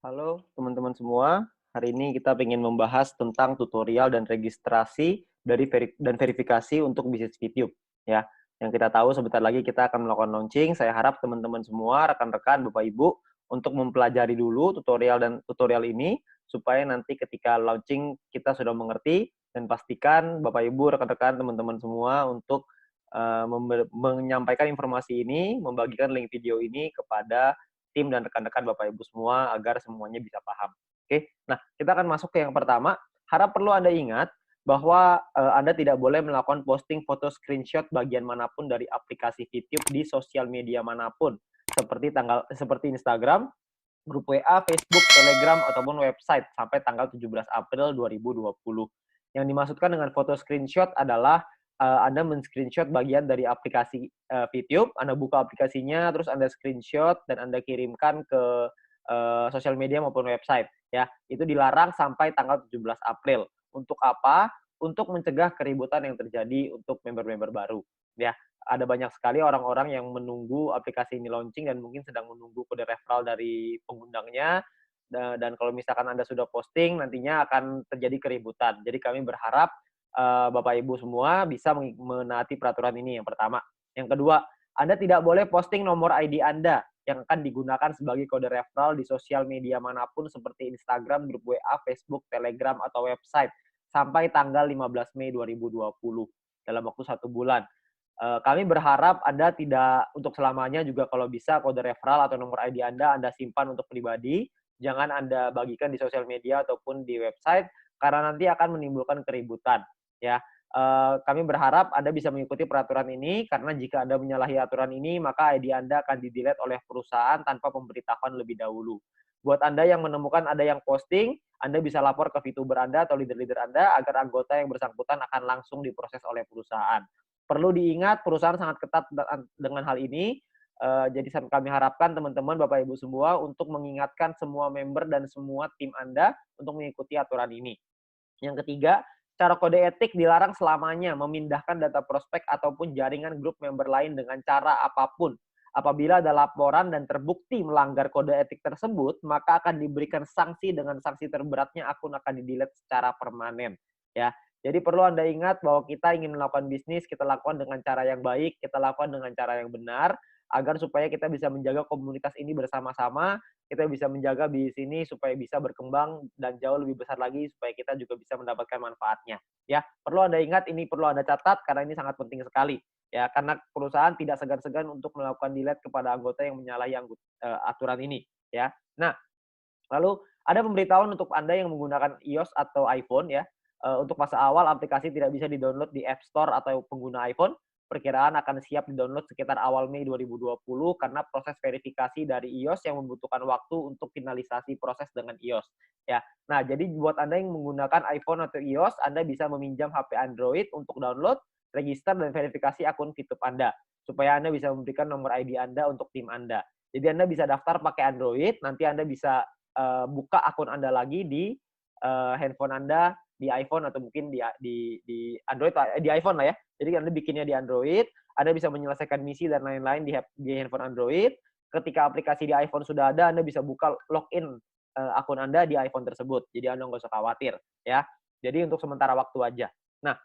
Halo teman-teman semua, hari ini kita ingin membahas tentang tutorial dan registrasi dan verifikasi untuk bisnis YouTube ya. Yang kita tahu sebentar lagi kita akan melakukan launching. Saya harap teman-teman semua, rekan-rekan, Bapak Ibu untuk mempelajari dulu tutorial ini supaya nanti ketika launching kita sudah mengerti dan pastikan Bapak Ibu, rekan-rekan, teman-teman semua untuk menyampaikan informasi ini, membagikan link video ini kepada tim dan rekan-rekan Bapak Ibu semua agar semuanya bisa paham. Oke, nah kita akan masuk ke yang pertama. Harap perlu Anda ingat bahwa Anda tidak boleh melakukan posting foto screenshot bagian manapun dari aplikasi YouTube di sosial media manapun, seperti Instagram, grup WA, Facebook, Telegram, ataupun website sampai tanggal 17 April 2020. Yang dimaksudkan dengan foto screenshot adalah Anda men-screenshot bagian dari aplikasi YouTube, Anda buka aplikasinya, terus Anda screenshot dan Anda kirimkan ke sosial media maupun website. Ya, itu dilarang sampai tanggal 17 April. Untuk apa? Untuk mencegah keributan yang terjadi untuk member-member baru. Ya, ada banyak sekali orang-orang yang menunggu aplikasi ini launching dan mungkin sedang menunggu kode referral dari pengundangnya. Dan kalau misalkan Anda sudah posting, nantinya akan terjadi keributan. Jadi kami berharap Bapak Ibu semua bisa menaati peraturan ini yang pertama. Yang kedua, Anda tidak boleh posting nomor ID Anda yang akan digunakan sebagai kode referral di sosial media manapun seperti Instagram, grup WA, Facebook, Telegram, atau website sampai tanggal 15 Mei 2020 dalam waktu 1 bulan. Kami berharap Anda tidak untuk selamanya juga kalau bisa kode referral atau nomor ID Anda simpan untuk pribadi. Jangan Anda bagikan di sosial media ataupun di website karena nanti akan menimbulkan keributan. Ya, kami berharap Anda bisa mengikuti peraturan ini karena jika Anda menyalahi aturan ini maka ID Anda akan di-delete oleh perusahaan tanpa pemberitahuan lebih dahulu. Buat Anda yang menemukan ada yang posting, Anda bisa lapor ke VTuber Anda atau leader-leader Anda agar anggota yang bersangkutan akan langsung diproses oleh perusahaan. Perlu diingat perusahaan sangat ketat dengan hal ini, jadi kami harapkan teman-teman, Bapak Ibu semua untuk mengingatkan semua member dan semua tim Anda untuk mengikuti aturan ini. Yang ketiga, secara kode etik dilarang selamanya memindahkan data prospek ataupun jaringan grup member lain dengan cara apapun. Apabila ada laporan dan terbukti melanggar kode etik tersebut, maka akan diberikan sanksi dengan sanksi terberatnya akun akan di-delete secara permanen. Ya, jadi perlu Anda ingat bahwa kita ingin melakukan bisnis, kita lakukan dengan cara yang baik, kita lakukan dengan cara yang benar, agar supaya kita bisa menjaga komunitas ini bersama-sama, kita bisa menjaga bisnis ini supaya bisa berkembang dan jauh lebih besar lagi supaya kita juga bisa mendapatkan manfaatnya. Ya, perlu Anda ingat ini perlu Anda catat karena ini sangat penting sekali. Ya, karena perusahaan tidak segan-segan untuk melakukan delete kepada anggota yang menyalahi aturan ini, ya. Nah, lalu ada pemberitahuan untuk Anda yang menggunakan iOS atau iPhone ya, untuk masa awal aplikasi tidak bisa di-download di App Store atau pengguna iPhone, perkiraan akan siap di-download sekitar awal Mei 2020 karena proses verifikasi dari iOS yang membutuhkan waktu untuk finalisasi proses dengan iOS, ya. Nah, jadi buat Anda yang menggunakan iPhone atau iOS, Anda bisa meminjam HP Android untuk download, register, dan verifikasi akun VTube Anda, supaya Anda bisa memberikan nomor ID Anda untuk tim Anda. Jadi Anda bisa daftar pakai Android, nanti Anda bisa buka akun Anda lagi di handphone Anda di iPhone atau mungkin di Android di iPhone lah ya. Jadi Anda bikinnya di Android, Anda bisa menyelesaikan misi dan lain-lain di handphone Android. Ketika aplikasi di iPhone sudah ada, Anda bisa buka login akun Anda di iPhone tersebut. Jadi Anda nggak usah khawatir ya. Jadi untuk sementara waktu aja. Nah,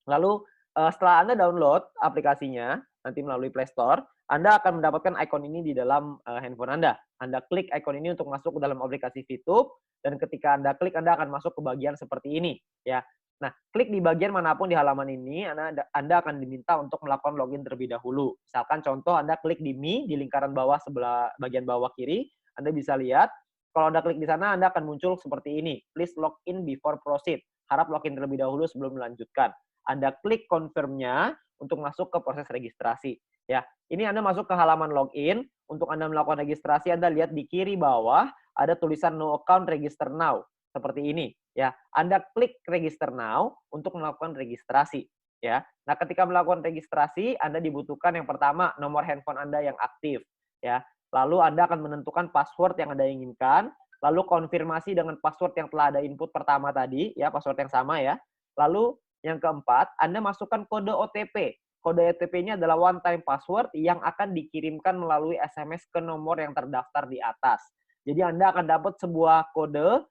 lalu setelah Anda download aplikasinya nanti melalui Play Store, Anda akan mendapatkan ikon ini di dalam handphone Anda. Anda klik ikon ini untuk masuk ke dalam aplikasi VTube dan ketika Anda klik Anda akan masuk ke bagian seperti ini ya. Nah, klik di bagian manapun di halaman ini Anda akan diminta untuk melakukan login terlebih dahulu. Misalkan contoh Anda klik di Me di lingkaran bawah sebelah bagian bawah kiri, Anda bisa lihat kalau Anda klik di sana Anda akan muncul seperti ini. Please login before proceed. Harap login terlebih dahulu sebelum melanjutkan. Anda klik confirm-nya untuk masuk ke proses registrasi. Ya, ini Anda masuk ke halaman login. Untuk Anda melakukan registrasi, Anda lihat di kiri bawah ada tulisan no account register now. Seperti ini. Ya, Anda klik register now untuk melakukan registrasi. Ya, nah ketika melakukan registrasi, Anda dibutuhkan yang pertama nomor handphone Anda yang aktif. Ya, lalu Anda akan menentukan password yang Anda inginkan. Lalu konfirmasi dengan password yang telah ada input pertama tadi, ya password yang sama ya. Lalu yang keempat, Anda masukkan kode OTP. Kode OTP-nya adalah one time password yang akan dikirimkan melalui SMS ke nomor yang terdaftar di atas. Jadi Anda akan dapat sebuah kode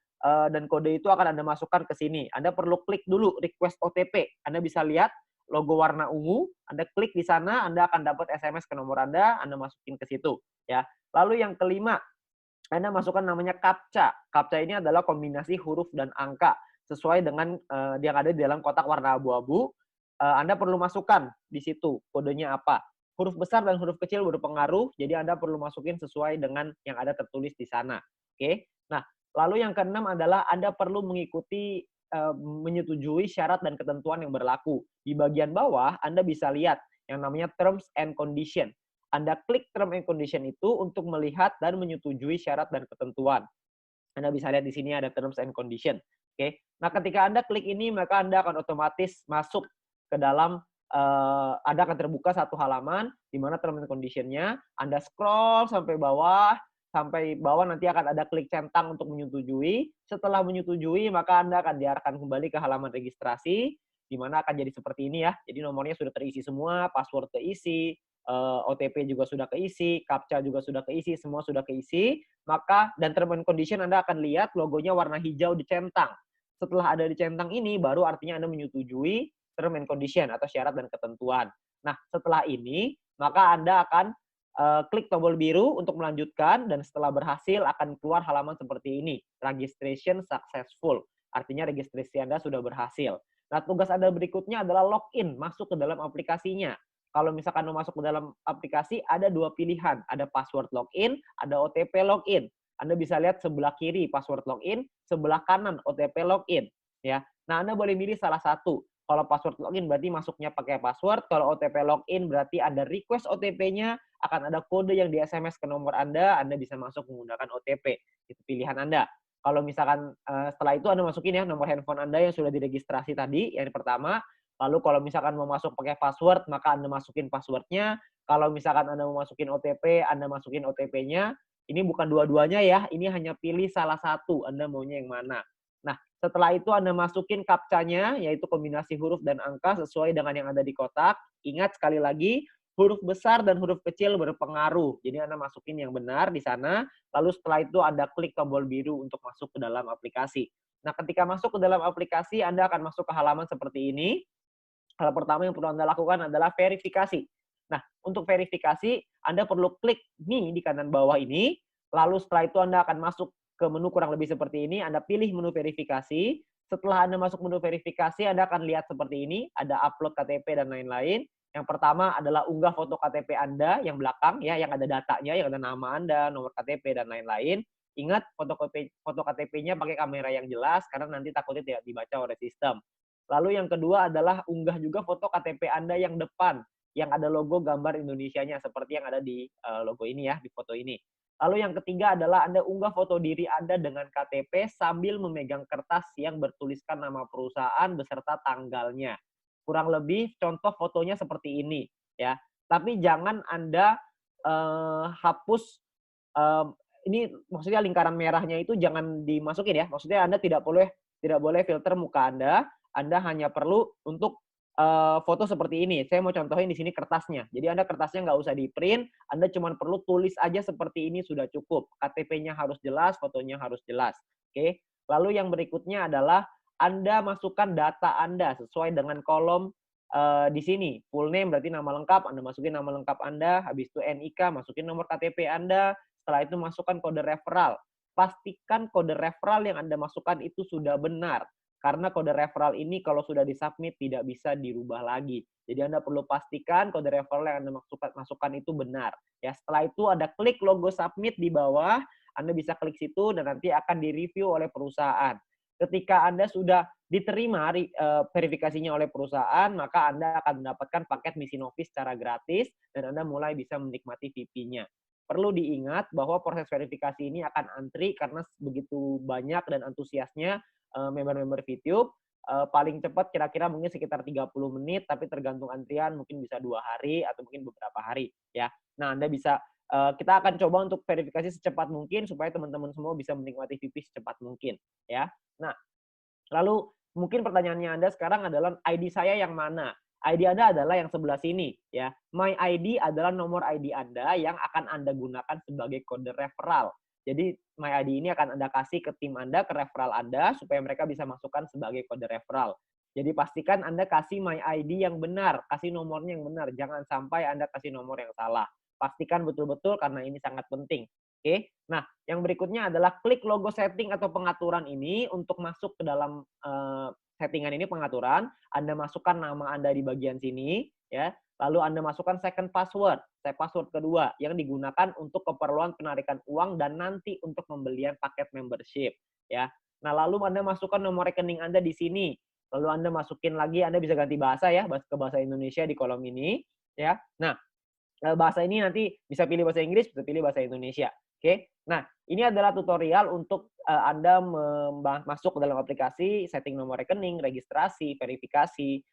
dan kode itu akan Anda masukkan ke sini. Anda perlu klik dulu request OTP. Anda bisa lihat logo warna ungu, Anda klik di sana, Anda akan dapat SMS ke nomor Anda masukin ke situ ya. Lalu yang kelima, Anda masukkan namanya CAPTCHA. CAPTCHA ini adalah kombinasi huruf dan angka sesuai dengan yang ada di dalam kotak warna abu-abu. Anda perlu masukkan di situ kodenya apa. Huruf besar dan huruf kecil berpengaruh, jadi Anda perlu masukin sesuai dengan yang ada tertulis di sana. Oke. Nah, lalu yang keenam adalah Anda perlu mengikuti menyetujui syarat dan ketentuan yang berlaku. Di bagian bawah Anda bisa lihat yang namanya terms and condition. Anda klik term and condition itu untuk melihat dan menyetujui syarat dan ketentuan. Anda bisa lihat di sini ada terms and condition. Oke. Nah, ketika Anda klik ini, maka Anda akan otomatis masuk ke dalam Anda akan terbuka satu halaman di mana term and condition-nya. Anda scroll sampai bawah nanti akan ada klik centang untuk menyetujui. Setelah menyetujui, maka Anda akan diarahkan kembali ke halaman registrasi, di mana akan jadi seperti ini ya. Jadi nomornya sudah terisi semua, password keisi, OTP juga sudah keisi, CAPTCHA juga sudah keisi, semua sudah keisi. Maka dan term and condition Anda akan lihat logonya warna hijau dicentang. Setelah ada dicentang ini, baru artinya Anda menyetujui term and condition atau syarat dan ketentuan. Nah, setelah ini, maka Anda akan klik tombol biru untuk melanjutkan, dan setelah berhasil akan keluar halaman seperti ini, registration successful. Artinya registrasi Anda sudah berhasil. Nah, tugas Anda berikutnya adalah login, masuk ke dalam aplikasinya. Kalau misalkan mau masuk ke dalam aplikasi, ada dua pilihan. Ada password login, ada OTP login. Anda bisa lihat sebelah kiri password login, sebelah kanan OTP login. Ya. Nah, Anda boleh milih salah satu. Kalau password login berarti masuknya pakai password. Kalau OTP login berarti ada request OTP-nya, akan ada kode yang di SMS ke nomor Anda bisa masuk menggunakan OTP. Itu pilihan Anda. Kalau misalkan setelah itu Anda masukin ya nomor handphone Anda yang sudah diregistrasi tadi, yang pertama. Lalu kalau misalkan mau masuk pakai password, maka Anda masukin password-nya. Kalau misalkan Anda mau masukin OTP, Anda masukin OTP-nya. Ini bukan dua-duanya ya, ini hanya pilih salah satu, Anda maunya yang mana. Nah, setelah itu Anda masukin CAPTCHA-nya, yaitu kombinasi huruf dan angka sesuai dengan yang ada di kotak. Ingat sekali lagi, huruf besar dan huruf kecil berpengaruh. Jadi Anda masukin yang benar di sana, lalu setelah itu Anda klik tombol biru untuk masuk ke dalam aplikasi. Nah, ketika masuk ke dalam aplikasi, Anda akan masuk ke halaman seperti ini. Hal pertama yang perlu Anda lakukan adalah verifikasi. Nah, untuk verifikasi, Anda perlu klik nih di kanan bawah ini, lalu setelah itu Anda akan masuk ke menu kurang lebih seperti ini, Anda pilih menu verifikasi. Setelah Anda masuk menu verifikasi, Anda akan lihat seperti ini, ada upload KTP dan lain-lain. Yang pertama adalah unggah foto KTP Anda yang belakang, ya, yang ada datanya, yang ada nama Anda, nomor KTP, dan lain-lain. Ingat, foto KTP-nya pakai kamera yang jelas, karena nanti takutnya tidak dibaca oleh sistem. Lalu yang kedua adalah unggah juga foto KTP Anda yang depan, yang ada logo gambar Indonesianya, seperti yang ada di logo ini ya, di foto ini. Lalu yang ketiga adalah Anda unggah foto diri Anda dengan KTP sambil memegang kertas yang bertuliskan nama perusahaan beserta tanggalnya. Kurang lebih contoh fotonya seperti ini ya. Tapi jangan Anda hapus ini, maksudnya lingkaran merahnya itu jangan dimasukin ya. Maksudnya Anda tidak boleh filter muka Anda. Anda hanya perlu untuk foto seperti ini. Saya mau contohin di sini kertasnya. Jadi Anda kertasnya nggak usah di-print, Anda cuma perlu tulis aja seperti ini sudah cukup. KTP-nya harus jelas, fotonya harus jelas. Oke. Lalu yang berikutnya adalah Anda masukkan data Anda sesuai dengan kolom di sini. Full name berarti nama lengkap, Anda masukin nama lengkap Anda, habis itu NIK, masukin nomor KTP Anda, setelah itu masukkan kode referral. Pastikan kode referral yang Anda masukkan itu sudah benar. Karena kode referral ini kalau sudah disubmit tidak bisa dirubah lagi. Jadi Anda perlu pastikan kode referral yang Anda masukkan itu benar. Ya, setelah itu Anda klik logo submit di bawah, Anda bisa klik situ dan nanti akan direview oleh perusahaan. Ketika Anda sudah diterima verifikasinya oleh perusahaan, maka Anda akan mendapatkan paket Mission Office secara gratis dan Anda mulai bisa menikmati VP-nya. Perlu diingat bahwa proses verifikasi ini akan antri karena begitu banyak dan antusiasnya member-member VTube. Paling cepat kira-kira mungkin sekitar 30 menit, tapi tergantung antrian mungkin bisa 2 hari atau mungkin beberapa hari ya. Nah, Anda bisa kita akan coba untuk verifikasi secepat mungkin supaya teman-teman semua bisa menikmati VP secepat mungkin ya. Nah, lalu mungkin pertanyaannya Anda sekarang adalah ID saya yang mana? ID Anda adalah yang sebelah sini ya. My ID adalah nomor ID Anda yang akan Anda gunakan sebagai kode referral. Jadi My ID ini akan Anda kasih ke tim Anda, ke referral Anda, supaya mereka bisa masukkan sebagai kode referral. Jadi pastikan Anda kasih My ID yang benar, kasih nomornya yang benar. Jangan sampai Anda kasih nomor yang salah. Pastikan betul-betul karena ini sangat penting. Oke. Nah, yang berikutnya adalah klik logo setting atau pengaturan ini untuk masuk ke dalam settingan ini pengaturan. Anda masukkan nama Anda di bagian sini, ya. Lalu Anda masukkan second password, password kedua yang digunakan untuk keperluan penarikan uang dan nanti untuk pembelian paket membership, ya. Nah, lalu Anda masukkan nomor rekening Anda di sini. Lalu Anda masukin lagi, Anda bisa ganti bahasa ya, ke bahasa Indonesia di kolom ini, ya. Nah, bahasa ini nanti bisa pilih bahasa Inggris, bisa pilih bahasa Indonesia. Oke. Nah, ini adalah tutorial untuk Anda masuk ke dalam aplikasi, setting nomor rekening, registrasi, verifikasi.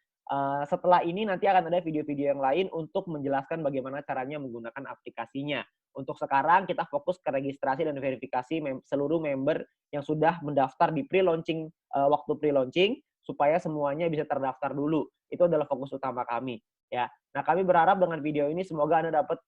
Setelah ini nanti akan ada video-video yang lain untuk menjelaskan bagaimana caranya menggunakan aplikasinya. Untuk sekarang kita fokus ke registrasi dan verifikasi seluruh member yang sudah mendaftar di pre-launching, waktu pre-launching, supaya semuanya bisa terdaftar dulu. Itu adalah fokus utama kami, ya. Nah, kami berharap dengan video ini semoga Anda dapat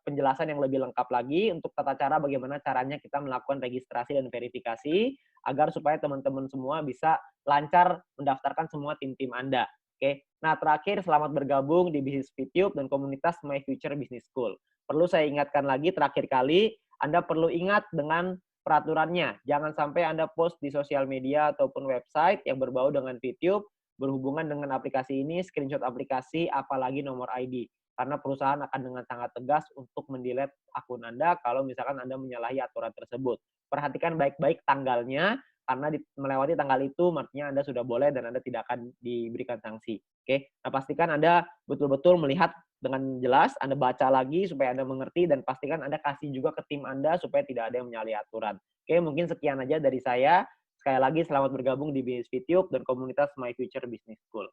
penjelasan yang lebih lengkap lagi untuk tata cara bagaimana caranya kita melakukan registrasi dan verifikasi agar supaya teman-teman semua bisa lancar mendaftarkan semua tim-tim Anda. Oke. Nah, terakhir selamat bergabung di Bisnis Fitube dan komunitas My Future Business School. Perlu saya ingatkan lagi terakhir kali, Anda perlu ingat dengan peraturannya. Jangan sampai Anda post di sosial media ataupun website yang berbau dengan Fitube berhubungan dengan aplikasi ini, screenshot aplikasi, apalagi nomor ID. Karena perusahaan akan dengan sangat tegas untuk mendelete akun Anda kalau misalkan Anda menyalahi aturan tersebut. Perhatikan baik-baik tanggalnya, karena melewati tanggal itu artinya Anda sudah boleh dan Anda tidak akan diberikan sanksi. Oke. Nah, pastikan Anda betul-betul melihat dengan jelas, Anda baca lagi supaya Anda mengerti, dan pastikan Anda kasih juga ke tim Anda supaya tidak ada yang menyalahi aturan. Oke, mungkin sekian aja dari saya. Sekali lagi selamat bergabung di Bisnis Fitube dan komunitas My Future Business School.